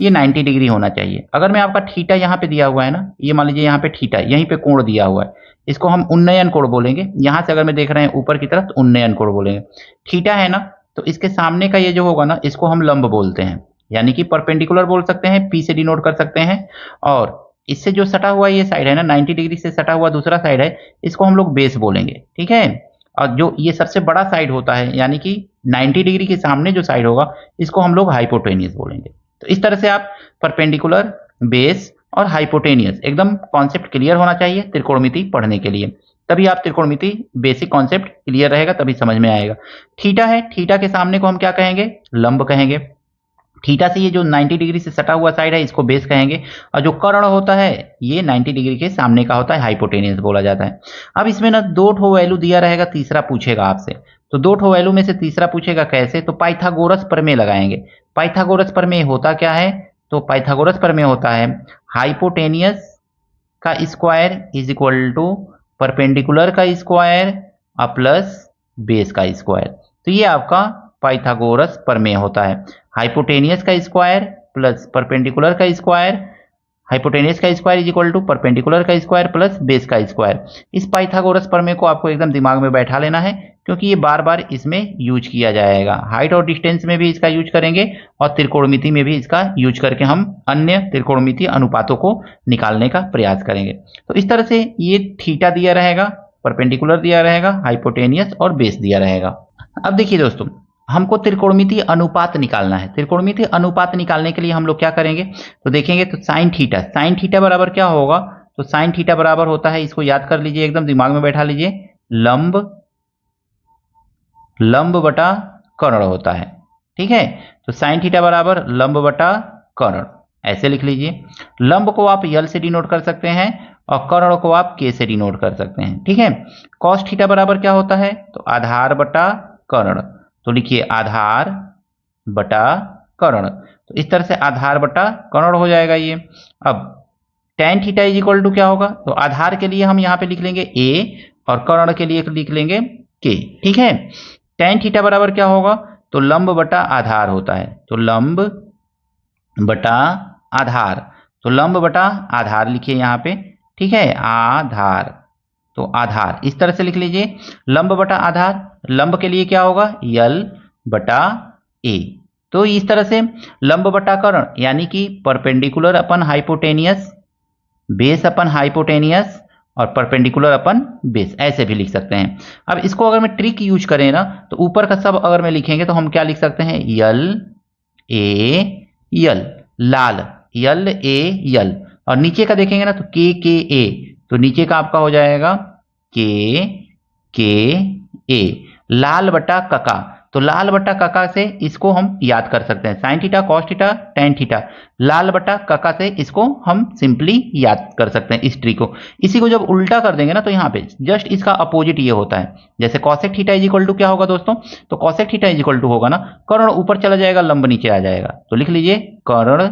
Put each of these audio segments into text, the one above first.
ये 90 डिग्री होना चाहिए। अगर मैं आपका थीटा यहाँ पे दिया हुआ है ना, ये मान लीजिए यहाँ पे थीटा, यहीं पे कोण दिया हुआ है, इसको हम उन्नयन कोण बोलेंगे। यहाँ से अगर मैं देख रहे हैं ऊपर की तरफ तो उन्नयन कोण बोलेंगे। थीटा है ना, तो इसके सामने का ये जो होगा ना, इसको हम लंब बोलते हैं, यानी कि परपेंडिकुलर बोल सकते हैं, पी से डिनोट कर सकते हैं। और इससे जो सटा हुआ ये साइड है ना, 90 डिग्री से सटा हुआ दूसरा साइड है, इसको हम लोग बेस बोलेंगे, ठीक है। और जो ये सबसे बड़ा साइड होता है, यानी कि 90 डिग्री के सामने जो साइड होगा, इसको हम लोग हाइपोटेनियस बोलेंगे। तो इस तरह से आप परपेंडिकुलर, बेस और हाइपोटेनियस, एकदम कॉन्सेप्ट क्लियर होना चाहिए त्रिकोणमिति पढ़ने के लिए, तभी आप त्रिकोणमिति बेसिक कॉन्सेप्ट क्लियर रहेगा, तभी समझ में आएगा। थीटा है, थीटा के सामने को हम क्या कहेंगे, लंब कहेंगे। थीटा से ये जो 90 डिग्री से सटा हुआ साइड है, इसको बेस कहेंगे। और जो कर्ण होता है, ये 90 डिग्री के सामने का होता है, हाइपोटेनियस बोला जाता है। अब इसमें ना 2 ठो वैल्यू दिया रहेगा, तीसरा पूछेगा आपसे। तो 2 ठो वैल्यू में से तीसरा पूछेगा कैसे, तो पाइथागोरस प्रमेय लगाएंगे। पाइथागोरस प्रमेय होता क्या है, तो पाइथागोरस प्रमेय होता है हाइपोटेनियस का square is equal to perpendicular का स्क्वायर प्लस बेस का स्क्वायर। तो ये आपका पाइथागोरस प्रमेय होता है, हाइपोटेनियस का स्क्वायर प्लस परपेंडिकुलर का स्क्वायर, हाइपोटेनियस का square is equal to perpendicular का स्क्वायर प्लस बेस का स्क्वायर। इस पाइथागोरस प्रमेय को आपको एकदम दिमाग में बैठा लेना है, क्योंकि ये बार बार इसमें यूज किया जाएगा। हाइट और डिस्टेंस में भी इसका यूज करेंगे और त्रिकोणमिति में भी इसका यूज करके हम अन्य त्रिकोणमिति अनुपातों को निकालने का प्रयास करेंगे। तो इस तरह से ये थीटा दिया रहेगा, परपेंडिकुलर दिया रहेगा, हाइपोटेनियस और बेस दिया रहेगा। अब देखिए दोस्तों, हमको त्रिकोणमिति अनुपात निकालना है। त्रिकोणमिति अनुपात निकालने के लिए हम लोग क्या करेंगे, तो देखेंगे तो साइन थीटा, साइन थीटा बराबर क्या होगा, तो साइन थीटा बराबर होता है, इसको याद कर लीजिए, एकदम दिमाग में बैठा लीजिए, लंब बटा कर्ण होता है, ठीक है। तो साइन थीटा बराबर लंब बटा कर्ण, ऐसे लिख लीजिए। लंब को आप यल से डिनोट कर सकते हैं और कर्ण को आप के से डिनोट कर सकते हैं, ठीक है। कॉस थीटा बराबर क्या होता है, तो आधार बटा कर्ण, तो लिखिए आधार बटा कर्ण। तो इस तरह से आधार बटा कर्ण हो जाएगा ये। अब tan theta is equal to क्या होगा, तो आधार के लिए हम यहाँ पे लिख लेंगे a और कर्ण के लिए लिख लेंगे k, ठीक है। tan थीटा बराबर क्या होगा, तो लंब बटा आधार होता है, तो लंब बटा आधार, तो लंब बटा आधार लिखिए यहाँ पे, ठीक है, आधार, तो आधार इस तरह से लिख लीजिए, लंब बटा आधार। लंब के लिए क्या होगा, यल बटा ए। तो इस तरह से लंब बटा कर्ण, यानी कि परपेंडिकुलर अपन हाइपोटेनियस, बेस अपन हाइपोटेनियस और परपेंडिकुलर अपन बेस, ऐसे भी लिख सकते हैं। अब इसको अगर मैं ट्रिक यूज करें ना, तो ऊपर का सब अगर मैं लिखेंगे तो हम क्या लिख सकते हैं, यल ए यल, लाल यल ए यल, और नीचे का देखेंगे ना तो के ए, तो नीचे का आपका हो जाएगा के ए, लाल बटा कका, तो लाल बटा कका से इसको हम याद कर सकते हैं, sine theta cos theta tan theta, लाल बटा कका से इसको हम सिंपली याद कर सकते हैं इस ट्रिक को। इसी को जब उल्टा कर देंगे ना, तो यहाँ पे जस्ट इसका अपोजिट ये होता है, जैसे cosec theta is equal to क्या होगा दोस्तों, तो cosec theta is equal to होगा ना, कर्ण ऊपर चला जाएगा, लंब नीचे आ जाएगा, तो लिख लीजिए कर्ण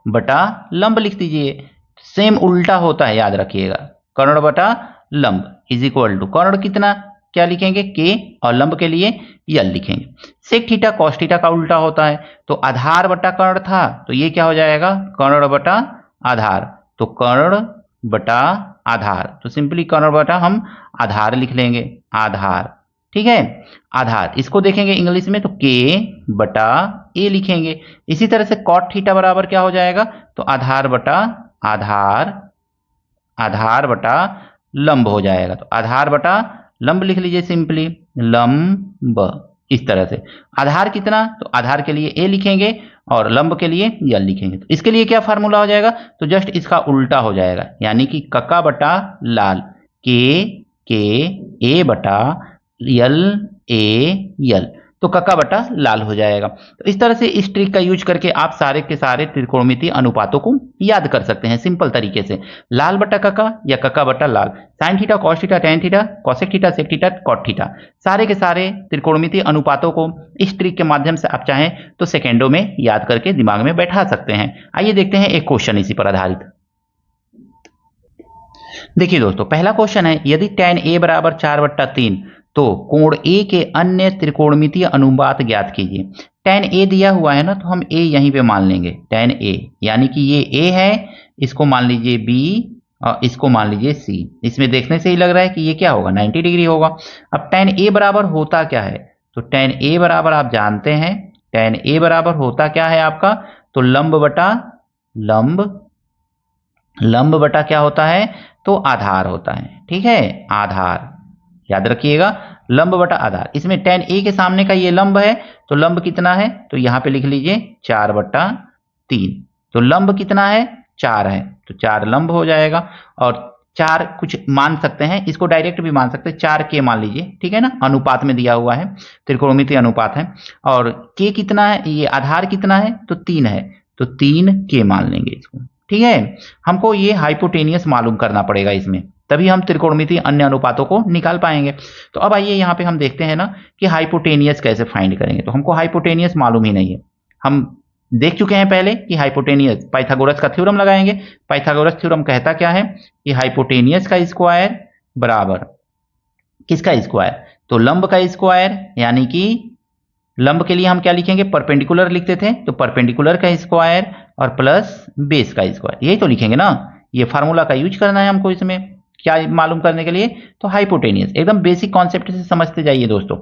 बटा लंब लिख दीजिए। सेम उल्टा होता है, याद रखिएगा, कर्ण बटा लंब इज इक्वल टू कर्ण कितना क्या लिखेंगे, के, और लंब के लिए यल लिखेंगे। सेक थीटा कॉस थीटा का उल्टा होता है, तो आधार बटा कर्ण था, तो ये क्या हो जाएगा, कर्ण बटा आधार, तो कर्ण बटा आधार, तो सिंपली कर्ण बटा हम आधार लिख लेंगे, आधार, ठीक है, आधार। इसको देखेंगे इंग्लिश में तो के बटा ए लिखेंगे। इसी तरह से कॉट थीटा बराबर क्या हो जाएगा, तो आधार बटा आधार, आधार बटा लंब हो जाएगा, तो आधार बटा लंब लिख लीजिए सिंपली, लंब, इस तरह से। आधार कितना, तो आधार के लिए ए लिखेंगे और लंब के लिए यल लिखेंगे। तो इसके लिए क्या फार्मूला हो जाएगा, तो जस्ट इसका उल्टा हो जाएगा, यानी कि कक्का बटा लाल, के ए बटा यल ए यल, तो कक्का बटा लाल हो जाएगा। तो इस तरह से इस ट्रिक का यूज करके आप सारे के सारे त्रिकोणमितीय अनुपातों को याद कर सकते हैं सिंपल तरीके से, लाल बटा कक्का या कक्का बटा लाल, sine theta cos theta tan theta cosec theta sec theta cot theta, सारे के सारे त्रिकोणमितीय अनुपातों को इस ट्रिक के माध्यम से आप चाहें तो सेकेंडों में याद करके दिमाग में बैठा सकते हैं। आइए देखते हैं एक क्वेश्चन इसी पर आधारित। देखिए दोस्तों, पहला क्वेश्चन है, यदि tan a बराबर 4/3 तो कोण ए के अन्य त्रिकोणमितीय अनुपात ज्ञात कीजिए। tan a दिया हुआ है ना, तो हम a यहीं पे मान लेंगे, tan a यानी कि ये a है, इसको मान लीजिए b और इसको मान लीजिए c। इसमें देखने से ही लग रहा है कि ये क्या होगा, 90 डिग्री होगा। अब tan a बराबर होता क्या है, तो tan a बराबर आप जानते हैं, tan a बराबर होता क्या है आपका, तो लंब बटा लंब, लंब बटा क्या होता है, तो आधार होता है। ठीक है, आधार याद रखिएगा, लंब बटा आधार। इसमें tan a के सामने का ये लंब है, तो लंब कितना है, तो यहां पे लिख लीजिए 4/3। तो लंब कितना है, 4 है, तो 4 लंब हो जाएगा। और 4 कुछ मान सकते हैं, इसको डायरेक्ट भी मान सकते हैं, 4 के मान लीजिए। ठीक है ना, अनुपात में दिया हुआ है, त्रिकोणमितीय अनुपात है। और के कितना है, ये आधार कितना है, तो 3 है, तो 3 के मान लेंगे इसको। ठीक है, हमको ये हाइपोटेनियस मालूम करना पड़ेगा इसमें, तभी हम त्रिकोणमितीय अन्य अनुपातों को निकाल पाएंगे। तो अब आइए यहाँ पे हम देखते हैं ना कि हाइपोटेनियस कैसे फाइंड करेंगे। तो हमको हाइपोटेनियस मालूम ही नहीं है, हम देख चुके हैं पहले कि हाइपोटेनियस, पाइथागोरस का थ्योरम लगाएंगे। पाइथागोरस थ्योरम कहता क्या है कि हाइपोटेनियस का स्क्वायर बराबर किसका स्क्वायर, तो लंब का स्क्वायर, यानी कि लंब के लिए हम क्या लिखेंगे, परपेंडिकुलर लिखते थे, तो परपेंडिकुलर का स्क्वायर और प्लस बेस का स्क्वायर, यही तो लिखेंगे ना। ये फार्मूला का यूज करना है हमको इसमें, क्या मालूम करने के लिए, तो हाइपोटेनियस। एकदम बेसिक कॉन्सेप्ट से समझते जाइए दोस्तों।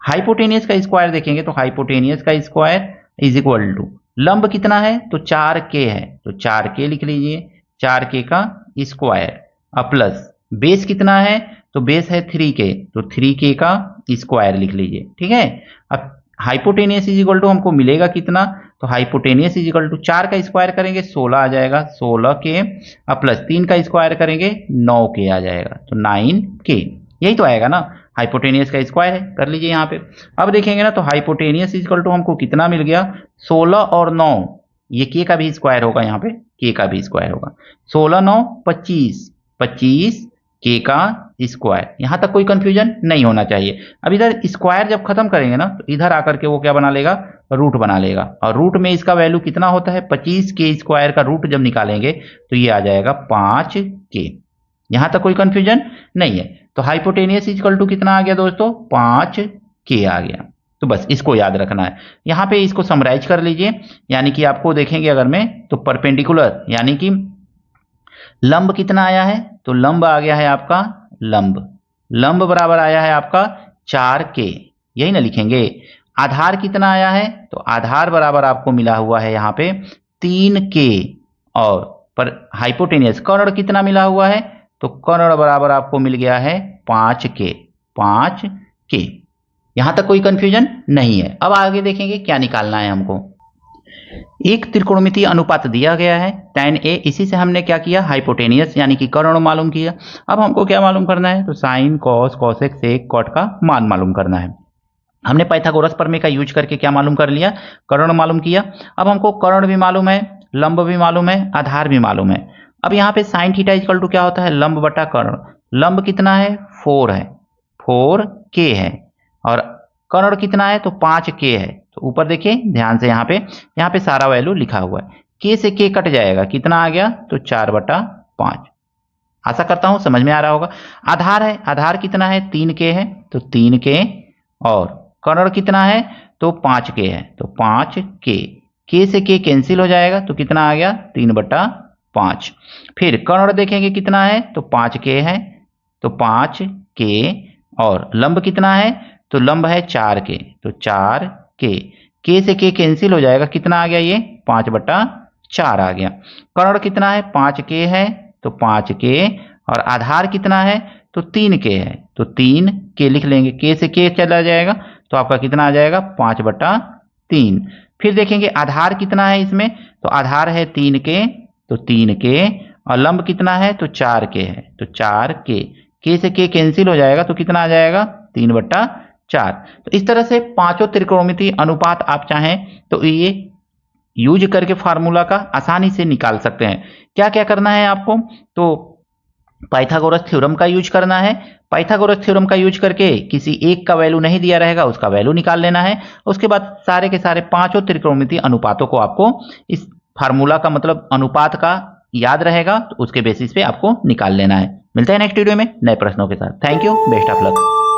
हाइपोटेनियस का स्क्वायर देखेंगे तो हाइपोटेनियस का स्क्वायर इज इक्वल टू लंब कितना है, तो 4k है, तो 4k लिख लीजिए, 4k का स्क्वायर और प्लस बेस कितना है, तो बेस है 3k, तो 3k का स्क्वायर लिख लीजिए। ठीक है, अब हाइपोटेनियस इज इक्वल टू हमको मिलेगा कितना, तो हाइपोटेनियस इज इक्वल टू 4 का स्क्वायर करेंगे 16 आ जाएगा, 16k और प्लस 3 का स्क्वायर करेंगे 9k आ जाएगा, तो 9k, यही तो आएगा ना, हाइपोटेनियस का स्क्वायर है, कर लीजिए यहाँ पे। अब देखेंगे ना, तो हाइपोटेनियस इज इक्वल टू हमको कितना मिल गया, 16 और 9, ये k का भी स्क्वायर होगा, यहाँ पे k का भी स्क्वायर होगा, 16 9 25, 25 k का स्क्वायर। यहां तक कोई कंफ्यूजन नहीं होना चाहिए। अब इधर स्क्वायर जब खत्म करेंगे ना, तो इधर आकर के वो क्या बना लेगा, रूट बना लेगा, और रूट में इसका वैल्यू कितना होता है, 25 के स्क्वायर का रूट जब निकालेंगे तो ये आ जाएगा 5k। यहां तक कोई कंफ्यूजन नहीं है। तो हाइपोटेनियस इक्वल टू कितना आ गया दोस्तों, 5k आ गया। तो बस इसको याद रखना है। यहाँ पे इसको समराइज कर लीजिए, यानी कि आपको देखेंगे अगर मैं, तो परपेंडिकुलर यानी कि लंब कितना आया है, तो लंब आ गया है आपका, लंब लंब बराबर आया है आपका 4k, यही ना लिखेंगे। आधार कितना आया है, तो आधार बराबर आपको मिला हुआ है यहाँ पे 3k, और पर हाइपोटेनियस कर्ण कितना मिला हुआ है, तो कर्ण बराबर आपको मिल गया है 5k, 5k। यहां तक कोई कंफ्यूजन नहीं है। अब आगे देखेंगे क्या निकालना है हमको। एक त्रिकोणमितीय अनुपात दिया गया है tan a, इसी से हमने क्या किया, हाइपोटेनियस यानी कि कर्ण मालूम किया। अब हमको क्या मालूम करना है, तो sine cos cosec sec cot का मान मालूम करना है। हमने पाइथागोरस प्रमेय का यूज करके क्या मालूम कर लिया, कर्ण मालूम किया। अब हमको कर्ण भी मालूम है, लंब भी मालूम है, आधार भी मालूम है। अब यहाँ पे साइन थीटा इक्वल टू क्या होता है, लंब बटा कर्ण। लंब कितना है, 4 है, 4k है, और कर्ण कितना है, तो 5k है। तो ऊपर देखिए ध्यान से, यहाँ पे सारा वैल्यू लिखा हुआ है, k से k कट जाएगा, कितना आ गया, तो 4/5। आशा करता हूं समझ में आ रहा होगा। आधार है, आधार कितना है, 3k है, तो 3k, और कर्ण कितना है, तो 5k है, तो 5k, k से k कैंसिल हो जाएगा, तो कितना आ गया, 3/5। फिर कर्ण देखेंगे कितना है, तो 5k है, तो 5k, और लंब कितना है, तो लंब है 4k, तो 4k, k से k कैंसिल हो जाएगा, कितना आ गया, ये 5/4 आ गया। कर्ण कितना है, 5k है, तो 5k, और आधार कितना है, तो 3k है, तो 3k लिख लेंगे, k से k चला जाएगा, तो आपका कितना आ जाएगा, 5/3। फिर देखेंगे आधार कितना है इसमें, तो आधार है 3k, तो 3k, और लंब कितना है, तो 4k है, तो 4k, k से k कैंसिल हो जाएगा, तो कितना आ जाएगा, 3/4। तो इस तरह से पांचों त्रिकोणमितीय अनुपात आप चाहें तो ये यूज करके फार्मूला का आसानी से निकाल सकते हैं। क्या क्या करना है आपको, तो पाइथागोरस थ्योरम का यूज करना है। पाइथागोरस थ्योरम का यूज करके किसी एक का वैल्यू नहीं दिया रहेगा, उसका वैल्यू निकाल लेना है। उसके बाद सारे के सारे पांचों त्रिकोणमितीय अनुपातों को आपको इस फार्मूला का मतलब अनुपात का याद रहेगा, तो उसके बेसिस पे आपको निकाल लेना है। मिलते हैं नेक्स्ट वीडियो में नए प्रश्नों के साथ। Thank you, best of luck.